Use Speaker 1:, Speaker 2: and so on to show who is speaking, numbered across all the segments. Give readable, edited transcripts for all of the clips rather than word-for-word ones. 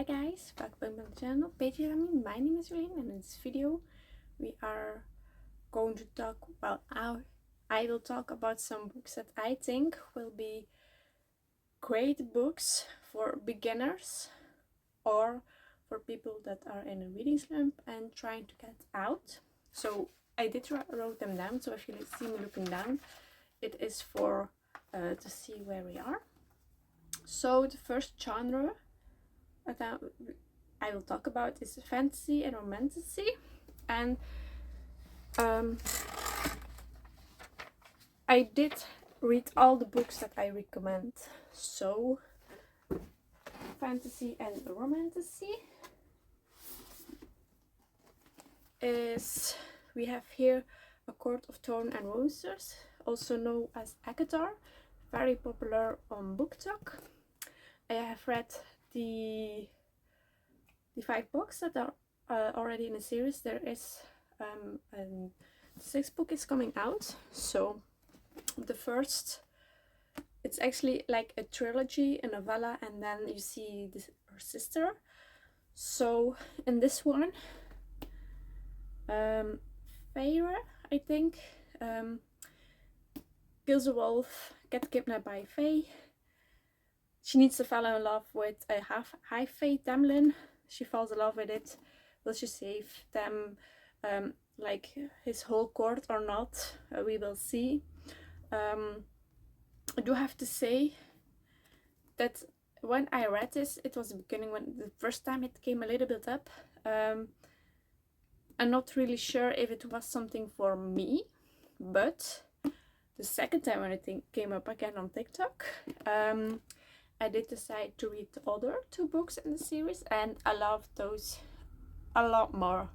Speaker 1: guys, welcome back to the channel. My name is Jolene, and in this video we are going to talk, I will talk about some books that I think will be great books for beginners or for people that are in a reading slump and trying to get out. So I did wrote them down, so if you see me looking down, it is for to see where we are. So the first genre that I will talk about is fantasy and romantasy, and I did read all the books that I recommend. So fantasy and romantasy is, we have here A Court of Thorn and Roses, also known as Akatar, very popular on BookTok. I have read the 5 books that are already in the series. There is the 6th book is coming out. So the first, it's actually like a trilogy, a novella, and then you see her sister. So in this one, Feyre, I think, kills a wolf, gets kidnapped by Fae. She needs to fall in love with a high Fae Tamlin. She falls in love with it. Will she save them, like his whole court or not? We will see. I do have to say that when I read this, it was the beginning, when the first time it came a little bit up. I'm not really sure if it was something for me, but the second time when it came up again on TikTok, I did decide to read the other 2 books in the series, and I love those a lot more,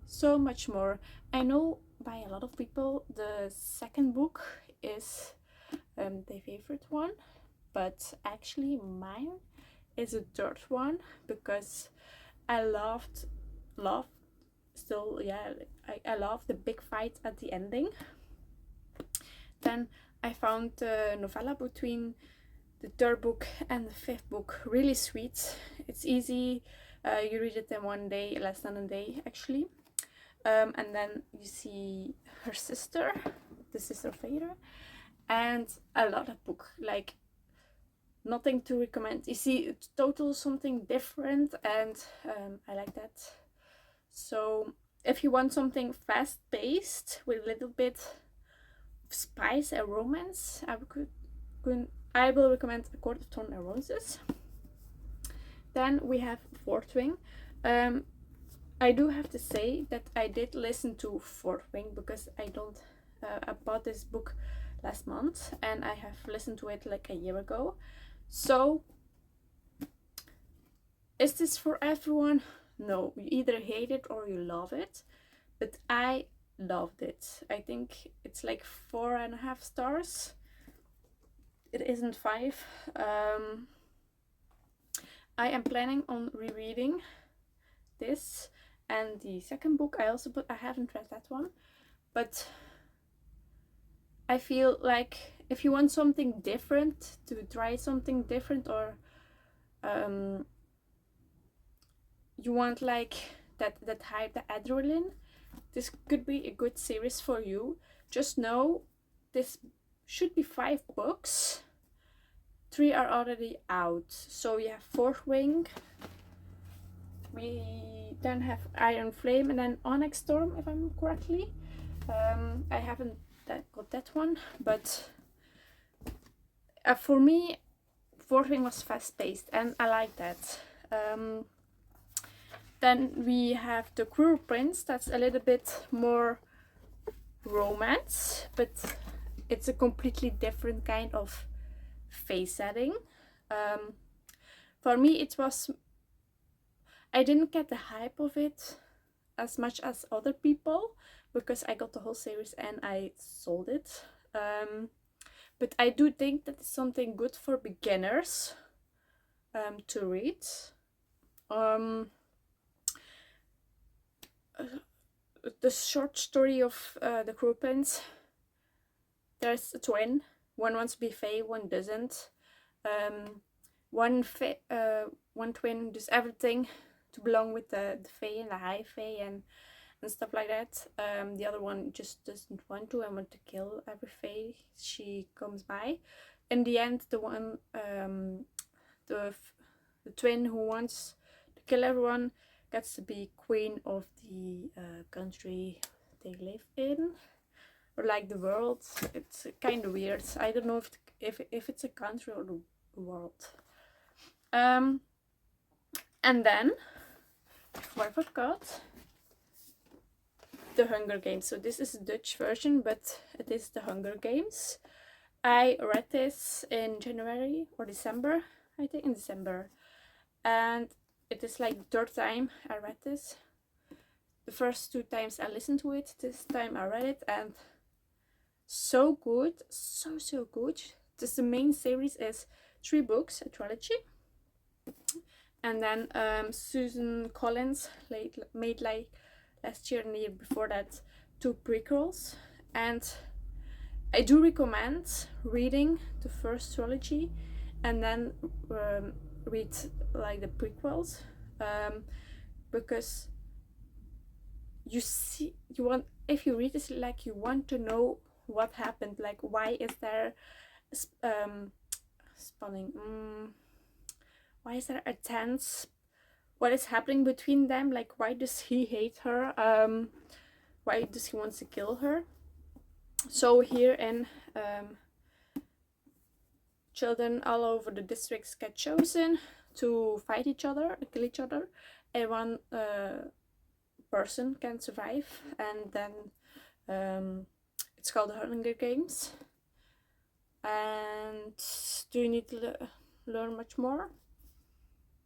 Speaker 1: so much more. I know by a lot of people the second book is their favorite one, but actually mine is the 3rd one, because I love the big fight at the ending. Then I found the novella between the 3rd book and the 5th book really sweet. It's easy, you read it in one day, less than a day actually. And then you see her sister, the sister of Feyre, and I love that book. Like, nothing to recommend. You see, it's total something different, and I like that. So if you want something fast-paced with a little bit of spice and romance, I will recommend A Court of Thorn and Roses. Then we have Fourth Wing. I do have to say that I did listen to Fourth Wing, because I bought this book last month and I have listened to it like a year ago. So is this for everyone? No, you either hate it or you love it, but I loved it. I think it's like 4.5 stars. It isn't 5. I am planning on rereading this and the second book. I haven't read that one, but I feel like if you want something different, to try something different, or you want like that hype, the adrenaline, this could be a good series for you. Just know this should be 5 books. 3 are already out. So you have Fourth Wing, we then have Iron Flame, and then Onyx Storm, if I'm correctly. I haven't got that one, but for me, Fourth Wing was fast-paced, and I like that. Then we have The Cruel Prince. That's a little bit more romance, but it's a completely different kind of face setting. For me, I didn't get the hype of it as much as other people, because I got the whole series and I sold it. But I do think that it's something good for beginners to read. The short story of The Cruel Prince, there's a twin. One wants to be Fae, one doesn't. One one twin does everything to belong with the fae and the high fae and stuff like that. The other one just doesn't want to and want to kill every fae she comes by. In the end, the one the twin who wants to kill everyone gets to be queen of the country they live in, or like the world. It's kind of weird. I don't know if it's a country or the world. And then, before I forgot, the Hunger Games. So this is a Dutch version, but it is the Hunger Games. I read this in January or December, I think in December. And it is like the third time I read this. The first 2 times I listened to it, this time I read it, and so good, so good. The main series is 3 books, a trilogy. And then Susan Collins made like last year and the year before that 2 prequels. And I do recommend reading the first trilogy and then read like the prequels, because if you read this, like, you want to know what happened, like why is there why is there a tense, what is happening between them, like why does he hate her, why does he want to kill her. So here in children all over the districts get chosen to fight each other, kill each other, and one person can survive, and then it's called the Hunger Games. And do you need to learn much more?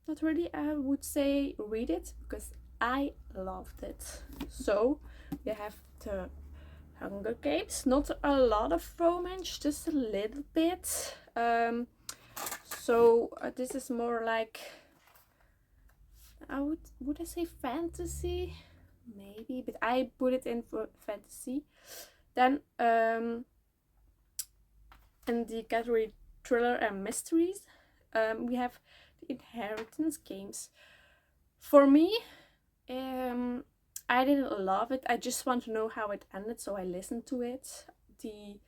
Speaker 1: Not really. I would say read it, because I loved it. So we have the Hunger Games. Not a lot of romance, just a little bit. So this is more like, would I say fantasy? Maybe, but I put it in for fantasy. Then in the category thriller and mysteries, we have the Inheritance Games. For me, I didn't love it. I just want to know how it ended, so I listened to it. The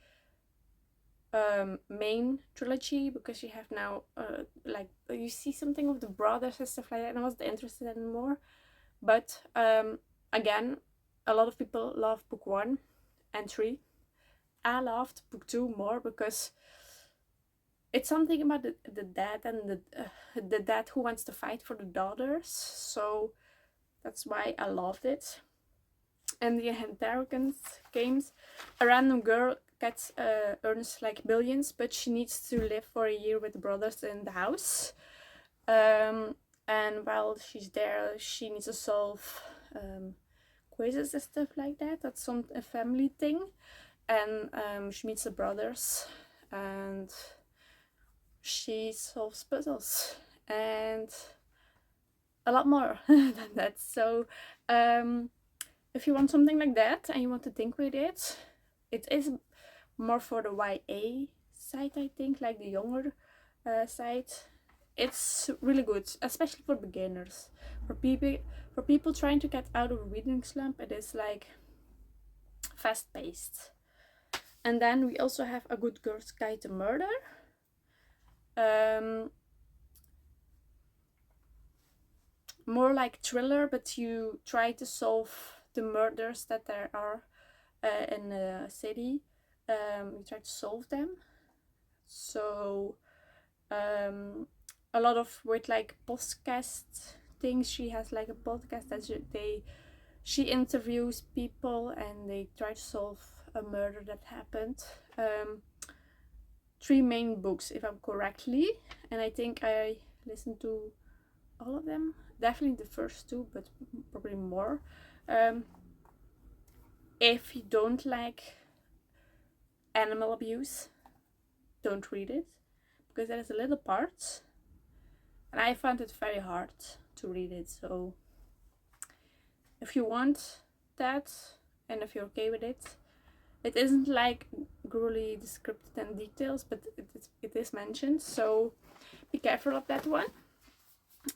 Speaker 1: main trilogy, because you have now like you see something of the brothers and stuff like that, and I wasn't interested anymore. But again, a lot of people love book 1 and 3. I loved book 2 more, because it's something about the dad and the dad who wants to fight for the daughters. So that's why I loved it. And the Inheritance Games, a random girl earns like millions, but she needs to live for a year with the brothers in the house. And while she's there, she needs to solve quizzes and stuff like that. That's a family thing. And she meets the brothers, and she solves puzzles and a lot more than that. So if you want something like that and you want to think with it, it is more for the YA side, I think, like the younger side. It's really good, especially for beginners. For people trying to get out of a reading slump, it is like fast-paced. And then we also have A Good Girl's Guide to Murder. More like thriller, but you try to solve the murders that there are in a city. You try to solve them. So a lot of with like podcast things. She has like a podcast that she interviews people and they try to solve a murder that happened. 3 main books, if I'm correctly, and I think I listened to all of them. Definitely the first 2, but probably more. If you don't like animal abuse, don't read it, because there is a little part, and I found it very hard to read it. So if you want that, and if you're okay with it, it isn't like gruely descripted in details, but it is mentioned, so be careful of that one.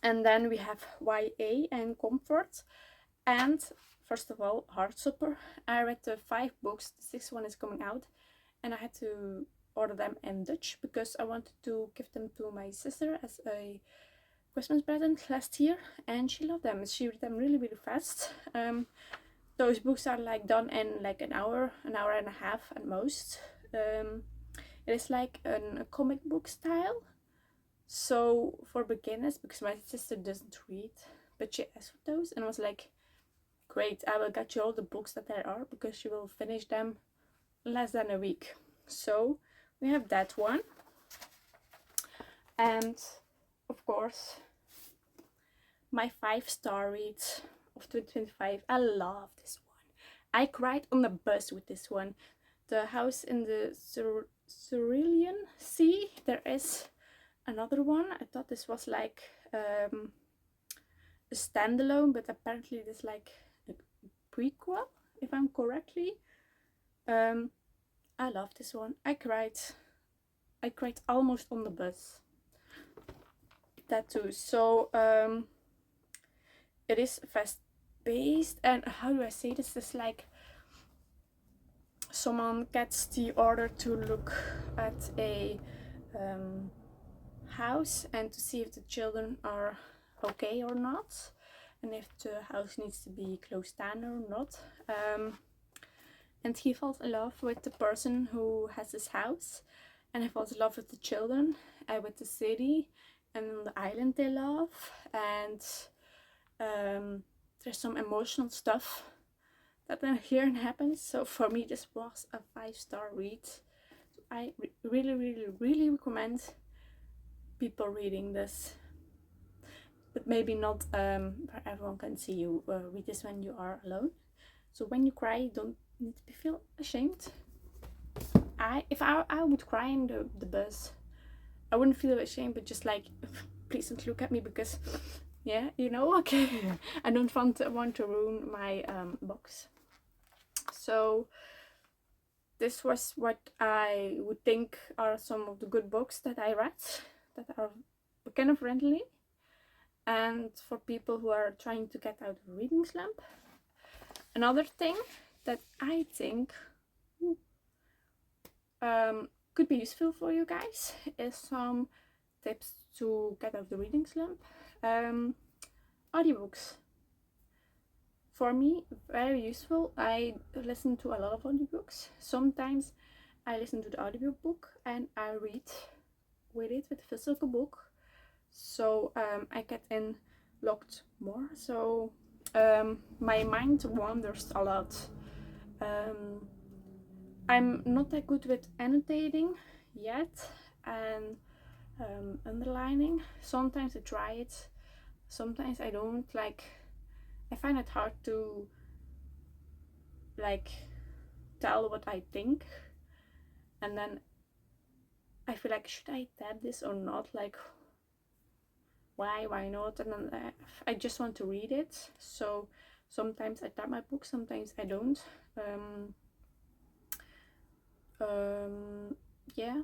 Speaker 1: And then we have YA and comfort. And first of all, Heartstopper. I read the 5 books, the 6th one is coming out, and I had to order them in Dutch because I wanted to give them to my sister as a Christmas present last year, and she loved them. She read them really, really fast. Those books are like done in like an hour and a half at most. It is like a comic book style. So for beginners, because my sister doesn't read, but she asked for those and was like, great, I will get you all the books that there are because she will finish them less than a week. So we have that one. And of course, my 5-star read of 2025. I love this one. I cried on the bus with this one. The House in the Cerulean Sea. There is another one. I thought this was like a standalone, but apparently this is like a prequel, if I'm correctly. I love this one. I cried almost on the bus. That too. So it is fast paced, and how do I say this? It's like someone gets the order to look at a house and to see if the children are okay or not, and if the house needs to be closed down or not. And he falls in love with the person who has this house, and he falls in love with the children and with the city and the island they love. And there's some emotional stuff that then here and happens. So for me, this was a 5-star read. So I really, really, really recommend people reading this, but maybe not where everyone can see you. Read this when you are alone. So when you cry, you don't need to feel ashamed. If I would cry in the bus, I wouldn't feel ashamed, but just like, please don't look at me because, yeah, you know, okay. I don't want to ruin my box. So this was what I would think are some of the good books that I read that are beginner friendly and for people who are trying to get out of reading slump. Another thing that I think could be useful for you guys is some tips to get out of the reading slump. Audiobooks. For me, very useful. I listen to a lot of audiobooks. Sometimes I listen to the audiobook and I read with it with a physical book. So I get in locked more. So my mind wanders a lot. I'm not that good with annotating yet and underlining. Sometimes I try it, sometimes I don't. Like, I find it hard to like tell what I think, and then I feel like, should I tab this or not? Like, why not? And then I just want to read it. So sometimes I tab my book, sometimes I don't. Yeah,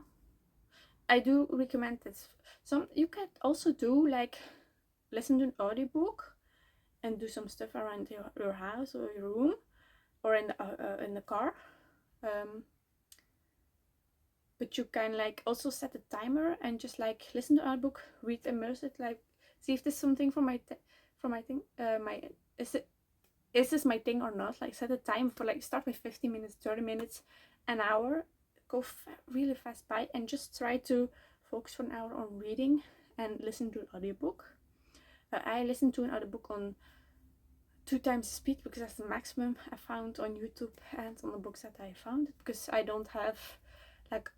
Speaker 1: I do recommend this. You can also do like listen to an audiobook and do some stuff around your house or your room or in the car. But you can like also set a timer and just like listen to audiobook, read, immerse it, like see if this is something for my thing. Is this my thing or not? Like set a time for like start with 15 minutes, 30 minutes, an hour. Go really fast by and just try to focus for an hour on reading and listen to an audiobook. I listen to an audiobook on 2 times the speed because that's the maximum I found on YouTube and on the books that I found, because I don't have like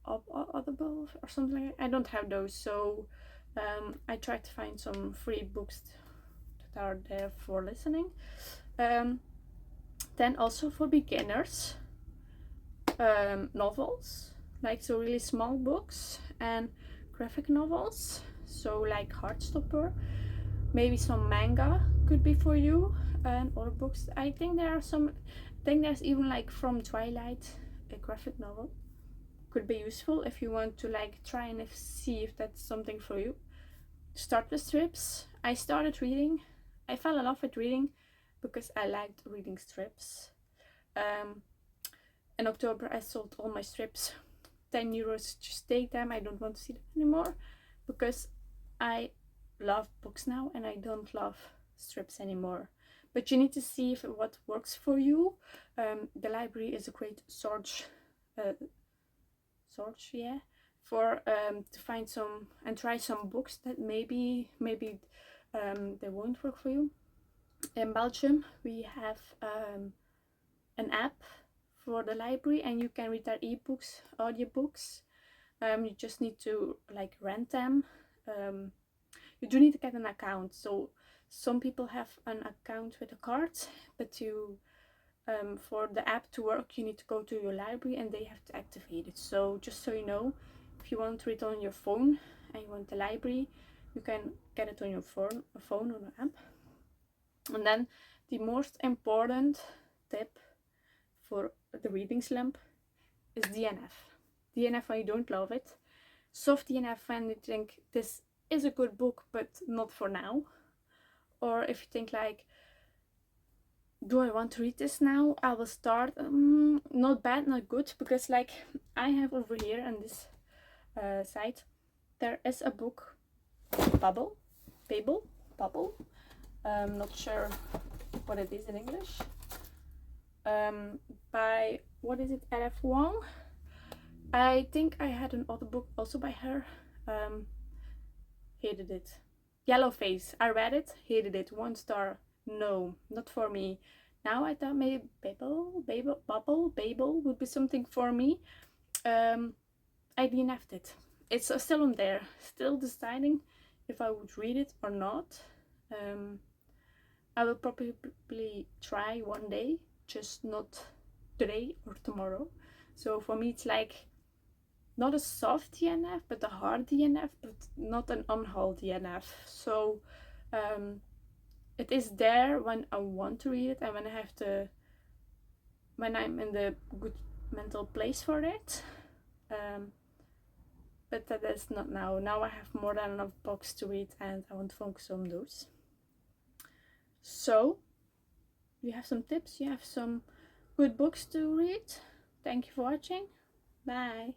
Speaker 1: Audible or something like that. I don't have those, so I try to find some free books that are there for listening. Then also for beginners, novels, like so really small books and graphic novels, so like Heartstopper, maybe some manga could be for you, and or books. I think there's even like from Twilight, a graphic novel could be useful if you want to like try and see if that's something for you. start with strips. I started reading. I fell in love with reading because I liked reading strips. In October I sold all my strips. 10 euros, just take them. I don't want to see them anymore because I love books now and I don't love strips anymore. But you need to see what works for you. The library is a great source, yeah, for to find some and try some books that maybe they won't work for you. In Belgium we have an app for the library and you can read their ebooks, audiobooks. You just need to like rent them. You do need to get an account. So some people have an account with a card, but you for the app to work you need to go to your library and they have to activate it. So just so you know, if you want to read on your phone and you want the library, you can get it on your phone on an app. And then the most important tip for the reading slump is DNF. DNF when you don't love it. Soft DNF when you think this is a good book but not for now. Or if you think like, do I want to read this now? I will start. Not bad, not good, because like I have over here on this site, there is a book, Bubble. Not sure what it is in English. By, what is it, R.F. Wong. I think I had an other book also by her. Hated it. Yellowface. I read it, hated it. 1 star. No, not for me. Now I thought maybe Babel would be something for me. I DNF'd it. It's still on there. Still deciding if I would read it or not. I will probably try one day, just not today or tomorrow. So for me it's like not a soft DNF but a hard DNF, but not an unhaul DNF. So it is there when I want to read it and when I'm in the good mental place for it. But that is not now. Now I have more than enough books to read and I want to focus on those. So you have some tips, you have some good books to read. Thank you for watching. Bye.